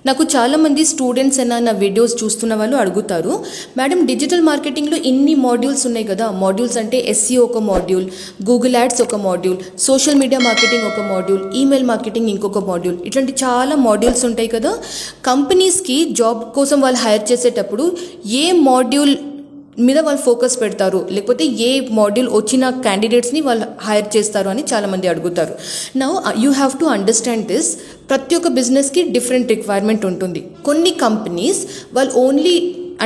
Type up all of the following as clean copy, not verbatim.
నాకు చాలామంది స్టూడెంట్స్ అయినా నా వీడియోస్ చూస్తున్న వాళ్ళు అడుగుతారు, మేడం డిజిటల్ మార్కెటింగ్లో ఇన్ని మాడ్యూల్స్ ఉన్నాయి కదా. మాడ్యూల్స్ అంటే ఎస్ఈఓ ఒక మాడ్యూల్, గూగుల్ యాడ్స్ ఒక మాడ్యూల్, సోషల్ మీడియా మార్కెటింగ్ ఒక మాడ్యూల్, ఈమెయిల్ మార్కెటింగ్ ఇంకొక మాడ్యూల్, ఇట్లాంటి చాలా మాడ్యూల్స్ ఉంటాయి కదా. కంపెనీస్కి జాబ్ కోసం వాళ్ళు హైర్ చేసేటప్పుడు ఏ మాడ్యూల్ మీద వాళ్ళు ఫోకస్ పెడతారు, లేకపోతే ఏ మాడ్యూల్ వచ్చిన క్యాండిడేట్స్ని వాళ్ళు హైర్ చేస్తారు అని చాలామంది అడుగుతారు. Now you have to understand this. ప్రతి ఒక్క బిజినెస్కి డిఫరెంట్ రిక్వైర్మెంట్ ఉంటుంది. కొన్ని కంపెనీస్ వాళ్ళు ఓన్లీ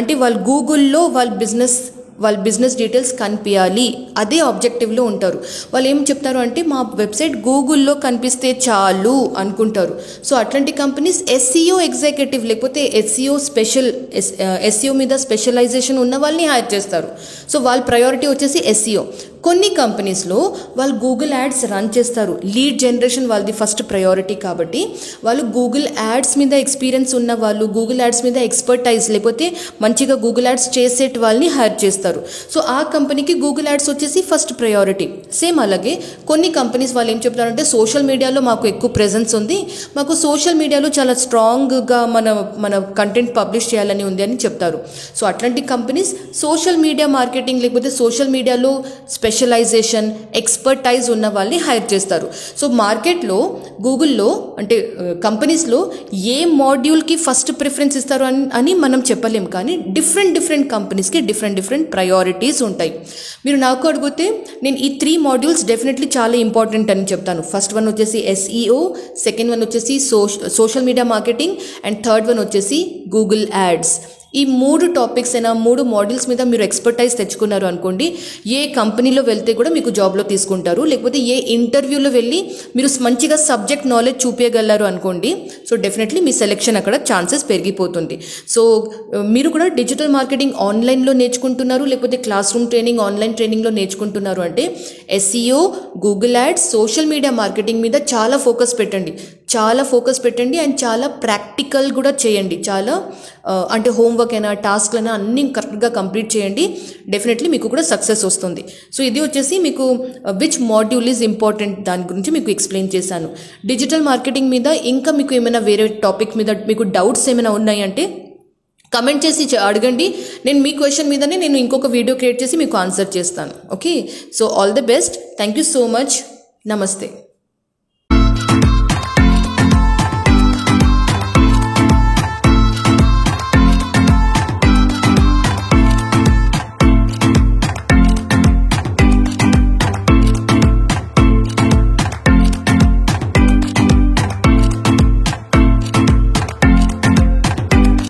అంటే వాళ్ళు గూగుల్లో వాళ్ళ బిజినెస్ డీటెయిల్స్ కనిపించాలి, అదే ఆబ్జెక్టివ్లో ఉంటారు. వాళ్ళు ఏం చెప్తారు అంటే మా వెబ్సైట్ గూగుల్లో కనిపిస్తే చాలు అనుకుంటారు. సో అట్లాంటి కంపెనీస్ ఎస్ఈఓ ఎగ్జిక్యూటివ్ లేకపోతే ఎస్ఈఓ మీద స్పెషలైజేషన్ ఉన్న వాళ్ళని హైర్ చేస్తారు. సో వాళ్ళ ప్రయారిటీ వచ్చేసి ఎస్ఈఓ. కొన్ని కంపెనీస్లో వాళ్ళు గూగుల్ యాడ్స్ రన్ చేస్తారు. లీడ్ జనరేషన్ వాళ్ళది ఫస్ట్ ప్రయారిటీ కాబట్టి వాళ్ళు గూగుల్ యాడ్స్ మీద ఎక్స్పీరియన్స్ ఉన్న వాళ్ళు, గూగుల్ యాడ్స్ మీద ఎక్స్పర్టైజ్ లేకపోతే మంచిగా గూగుల్ యాడ్స్ చేసేట వాళ్ళని హైర్ చేస్తారు. సో ఆ కంపెనీకి గూగుల్ యాడ్స్ వచ్చేసి ఫస్ట్ ప్రయారిటీ. సేమ్ అలాగే కొన్ని కంపెనీస్ వాళ్ళు ఏం చెప్తారంటే సోషల్ మీడియాలో మాకు ఎక్కువ ప్రెజెన్స్ ఉంది, మాకు సోషల్ మీడియాలో చాలా స్ట్రాంగ్గా మన కంటెంట్ పబ్లిష్ చేయాలని ఉంది అని చెప్తారు. సో అట్లాంటి కంపెనీస్ సోషల్ మీడియా మార్కెటింగ్ లేకపోతే సోషల్ మీడియాలో స్పెషలైజేషన్ ఎక్స్పర్టైజ్ ఉన్న వాళ్ళని హైర్ చేస్తారు. సో మార్కెట్లో గూగుల్లో అంటే కంపెనీస్లో ఏ మాడ్యూల్కి ఫస్ట్ ప్రిఫరెన్స్ ఇస్తారు అని మనం చెప్పలేం, కానీ డిఫరెంట్ కంపెనీస్కి డిఫరెంట్ ప్రయారిటీస్ ఉంటాయి. మీరు నాకు అడిగితే నేను ఈ 3 మాడ్యూల్స్ డెఫినెట్లీ చాలా ఇంపార్టెంట్ అని చెప్తాను. ఫస్ట్ వన్ వచ్చేసి ఎస్ఈఓ, సెకండ్ వన్ వచ్చేసి social media marketing, and third one వచ్చేసి గూగుల్ యాడ్స్. ఈ 3 టాపిక్స్ అయినా 3 మాడ్యూల్స్ మీద మీరు ఎక్స్పర్టైజ్ తెచ్చుకున్నారు అనుకోండి, ఏ కంపెనీలో వెళ్తే కూడా మీకు జాబ్లో తీసుకుంటారు, లేకపోతే ఏ ఇంటర్వ్యూలో వెళ్ళి మీరు మంచిగా సబ్జెక్ట్ నాలెడ్జ్ చూపించగలరు అనుకోండి. సో డెఫినెట్లీ మీ సెలెక్షన్ అక్కడ ఛాన్సెస్ పెరిగిపోతుంది. సో మీరు కూడా డిజిటల్ మార్కెటింగ్ ఆన్లైన్లో నేర్చుకుంటున్నారు, లేకపోతే క్లాస్ రూమ్ ట్రైనింగ్ ఆన్లైన్ ట్రైనింగ్లో నేర్చుకుంటున్నారు అంటే SEO, Google ads, social media marketing మీద చాలా ఫోకస్ పెట్టండి అండ్ చాలా ప్రాక్టికల్ కూడా చేయండి. చాలా అంటే హోంవర్క్ అయినా టాస్క్లైనా అన్నీ కరెక్ట్గా కంప్లీట్ చేయండి. డెఫినెట్లీ మీకు కూడా సక్సెస్ వస్తుంది. సో ఇది వచ్చేసి మీకు విచ్ మాడ్యూల్ ఈజ్ ఇంపార్టెంట్ దాని గురించి మీకు ఎక్స్ప్లెయిన్ చేశాను. డిజిటల్ మార్కెటింగ్ మీద ఇంకా మీకు ఏమైనా వేరే టాపిక్ మీద మీకు డౌట్స్ ఏమైనా ఉన్నాయంటే కమెంట్ చేసి అడగండి. నేను మీ క్వశ్చన్ మీదనే నేను ఇంకొక వీడియో క్రియేట్ చేసి మీకు ఆన్సర్ చేస్తాను. Okay, so all the best. Thank you so much. నమస్తే.